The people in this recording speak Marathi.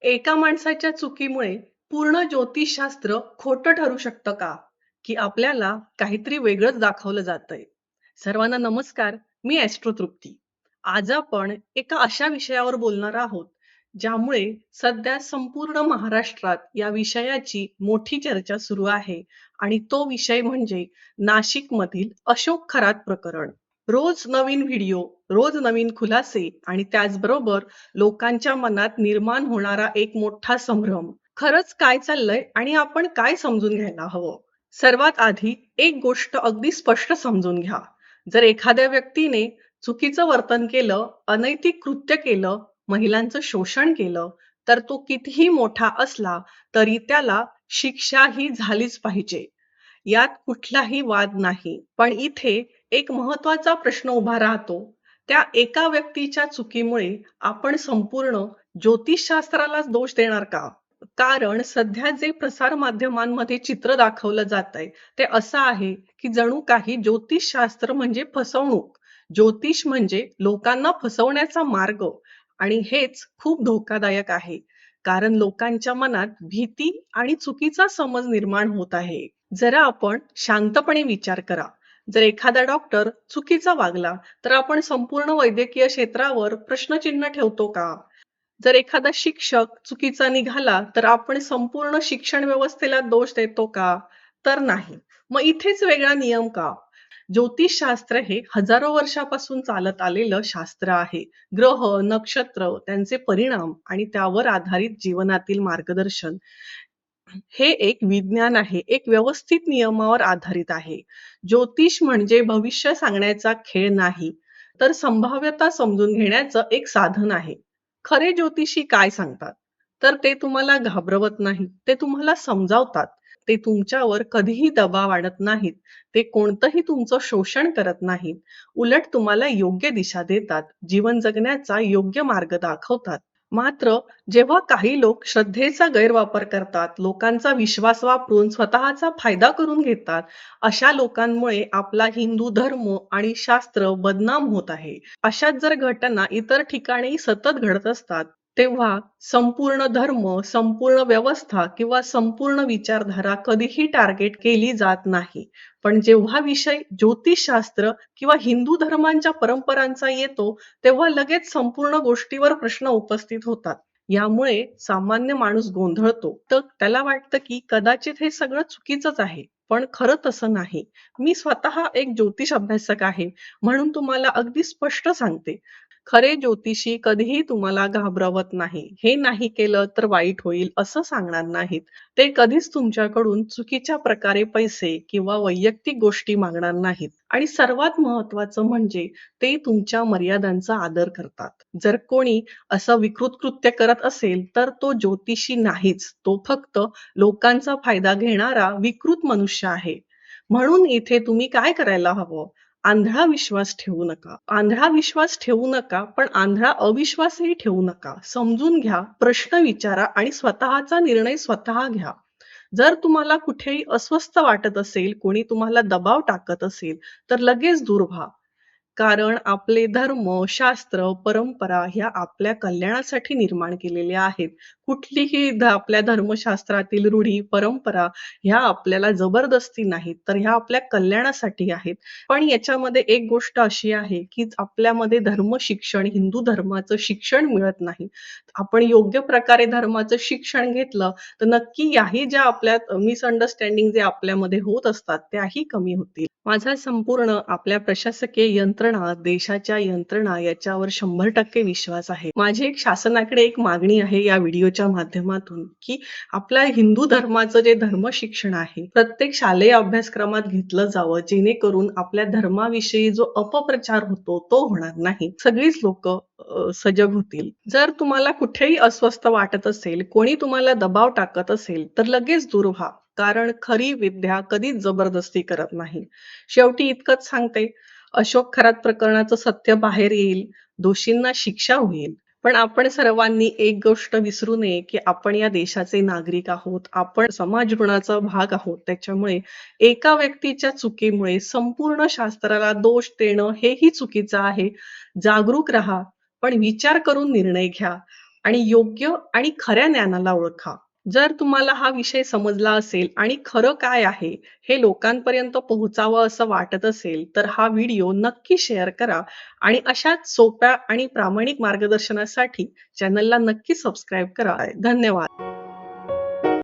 एका माणसाच्या चुकीमुळे पूर्ण ज्योतिषशास्त्र खोटं ठरू शकतं का? की आपल्याला काहीतरी वेगळंच दाखवलं जातंय? सर्वांना नमस्कार, मी ॲस्ट्रो तृप्ती. आज आपण एका अशा विषयावर बोलणार आहोत, ज्यामुळे सध्या संपूर्ण महाराष्ट्रात या विषयाची मोठी चर्चा सुरू आहे आणि तो विषय म्हणजे नाशिकमधील अशोक खरात प्रकरण. रोज नवीन व्हिडिओ, रोज नवीन खुलासे आणि त्याचबरोबर लोकांच्या मनात निर्माण होणारा एक मोठा संभ्रम. खरंच काय चाललंय आणि आपण काय समजून घ्यायला हवं? सर्वात आधी एक गोष्ट अगदी स्पष्ट समजून घ्या. जर एखाद्या व्यक्तीने चुकीचं वर्तन केलं, अनैतिक कृत्य केलं, महिलांचं शोषण केलं, तर तो कितीही मोठा असला तरी त्याला शिक्षा ही झालीच पाहिजे. यात कुठलाही वाद नाही. पण इथे एक महत्त्वाचा प्रश्न उभा राहतो. त्या एका व्यक्तीच्या चुकीमुळे आपण संपूर्ण ज्योतिषशास्त्रालाच दोष देणार का? कारण सध्या जे प्रसार माध्यमांमध्ये चित्र दाखवलं जातंय, ते असं आहे, की जणू काही ज्योतिषशास्त्र म्हणजे फसवणूक. ज्योतिष म्हणजे लोकांना फसवण्याचा मार्ग आणि हेच खूप धोकादायक आहे. कारण लोकांच्या मनात भीती आणि चुकीचा समज निर्माण होत आहे. जरा आपण शांतपणे विचार करा. जर एखादा डॉक्टर चुकीचा वागला, तर आपण संपूर्ण वैद्यकीय क्षेत्रावर प्रश्नचिन्ह ठेवतो का? जर एखादा शिक्षक चुकीचा निघाला, तर आपण संपूर्ण शिक्षण व्यवस्थेला दोष देतो का? तर नाही. मग इथेच वेगळा नियम का? ज्योतिषशास्त्र हे हजारो वर्षापासून चालत आलेलं शास्त्र आहे. ग्रह, नक्षत्र, त्यांचे परिणाम आणि त्यावर आधारित जीवनातील मार्गदर्शन हे एक विज्ञान आहे. एक व्यवस्थित नियमावर आधारित आहे. ज्योतिष म्हणजे भविष्य सांगण्याचा खेळ नाही, तर संभाव्यता समजून घेण्याचं एक साधन आहे. खरे ज्योतिषी काय सांगतात? तर ते तुम्हाला घाबरवत नाहीत. ते तुम्हाला समजावतात. ते तुमच्यावर कधीही दबाव आणत नाहीत. ते कोणतंही तुमचं शोषण करत नाहीत. उलट तुम्हाला योग्य दिशा देतात. जीवन जगण्याचा योग्य मार्ग दाखवतात. मात्र जेव्हा काही लोक श्रद्धेचा गैरवापर करतात, लोकांचा विश्वास वापरून स्वतःचा फायदा करून घेतात, अशा लोकांमुळे आपला हिंदू धर्म आणि शास्त्र बदनाम होत आहे. अशाच जर घटना इतर ठिकाणी सतत घडत असतात, तेव्हा संपूर्ण धर्म, संपूर्ण व्यवस्था किंवा संपूर्ण विचारधारा कधीही टार्गेट केली जात नाही. पण जेव्हा विषय ज्योतिषशास्त्र किंवा हिंदू धर्मांच्या परंपरांचा येतो, तेव्हा लगेच संपूर्ण गोष्टीवर प्रश्न उपस्थित होतात. यामुळे सामान्य माणूस गोंधळतो. तर त्याला वाटतं की कदाचित हे सगळं चुकीचंच आहे. पण खरं तसं नाही. मी स्वतः एक ज्योतिष अभ्यासक आहे, म्हणून तुम्हाला अगदी स्पष्ट सांगते. खरे ज्योतिषी कधीही तुम्हाला घाबरवत नाही. हे नाही केलं तर वाईट होईल असं सांगणार नाहीत. ते कधीच तुमच्याकडून चुकीच्या प्रकारे पैसे किंवा वैयक्तिक गोष्टी मागणार नाहीत. आणि सर्वात महत्त्वाचं म्हणजे ते तुमच्या मर्यादांचा आदर करतात. जर कोणी असं विकृत कृत्य करत असेल, तर तो ज्योतिषी नाहीच. तो फक्त लोकांचा फायदा घेणारा विकृत मनुष्य आहे. म्हणून इथे तुम्ही काय करायला हवं? आंधळा विश्वास ठेवू नका. आंधळा विश्वास ठेवू नका, पण आंधळा अविश्वासही ठेवू नका. समजून घ्या, प्रश्न विचारा आणि स्वतःचा निर्णय स्वतः घ्या. जर तुम्हाला कुठेही अस्वस्थ वाटत असेल, कोणी तुम्हाला दबाव टाकत असेल, तर लगेच दूर व्हा. कारण आपले धर्म, शास्त्र, परंपरा ह्या आपल्या कल्याणासाठी निर्माण केलेल्या आहेत. कुठलीही आपल्या धर्मशास्त्रातील रूढी, परंपरा ह्या आपल्याला जबरदस्ती नाहीत, तर ह्या आपल्या कल्याणासाठी आहेत. पण याच्यामध्ये एक गोष्ट अशी आहे, की आपल्यामध्ये धर्म शिक्षण, हिंदू धर्माचं शिक्षण मिळत नाही. आपण योग्य प्रकारे धर्माचं शिक्षण घेतलं, तर नक्की याही ज्या आपल्या मिसअंडरस्टँडिंग जे आपल्यामध्ये होत असतात, त्याही कमी होतील. माझा संपूर्ण आपल्या प्रशासकीय यंत्रणा, देशाच्या यंत्रणा याच्यावर 100% विश्वास आहे. माझी शासनाकडे एक मागणी आहे या व्हिडिओच्या माध्यमातून, की आपल्या हिंदू धर्माचं जे धर्मशिक्षण आहे, प्रत्येक शालेय अभ्यासक्रमात घेतलं जावं, जेणेकरून आपल्या धर्माविषयी जो अपप्रचार होतो, तो होणार नाही. सगळीच लोकं सजग होतील. जर तुम्हाला कुठेही अस्वस्थ वाटत असेल, कोणी तुम्हाला दबाव टाकत असेल, तर लगेच दूर व्हा. कारण खरी विद्या कधीच जबरदस्ती करत नाही. शेवटी इतकंच सांगते, अशोक खरात प्रकरणाचं सत्य बाहेर येईल, दोषींना शिक्षा होईल. पण आपण सर्वांनी एक गोष्ट विसरू नये, की आपण या देशाचे नागरिक आहोत. आपण समाज ऋणाचा भाग आहोत. त्याच्यामुळे एका व्यक्तीच्या चुकीमुळे संपूर्ण शास्त्राला दोष देणं हेही चुकीचं आहे. जागरूक राहा, पण विचार करून निर्णय घ्या. आणि योग्य आणि खऱ्या ज्ञानाला ओळखा. जर तुम्हाला हा विषय समजला असेल आणि खरं काय आहे हे लोकांपर्यंत पोहोचावं असं वाटत असेल, तर हा व्हिडिओ नक्की शेअर करा आणि अशाच सोप्या आणि प्रामाणिक मार्गदर्शनासाठी चॅनलला नक्की सबस्क्राईब करा. धन्यवाद.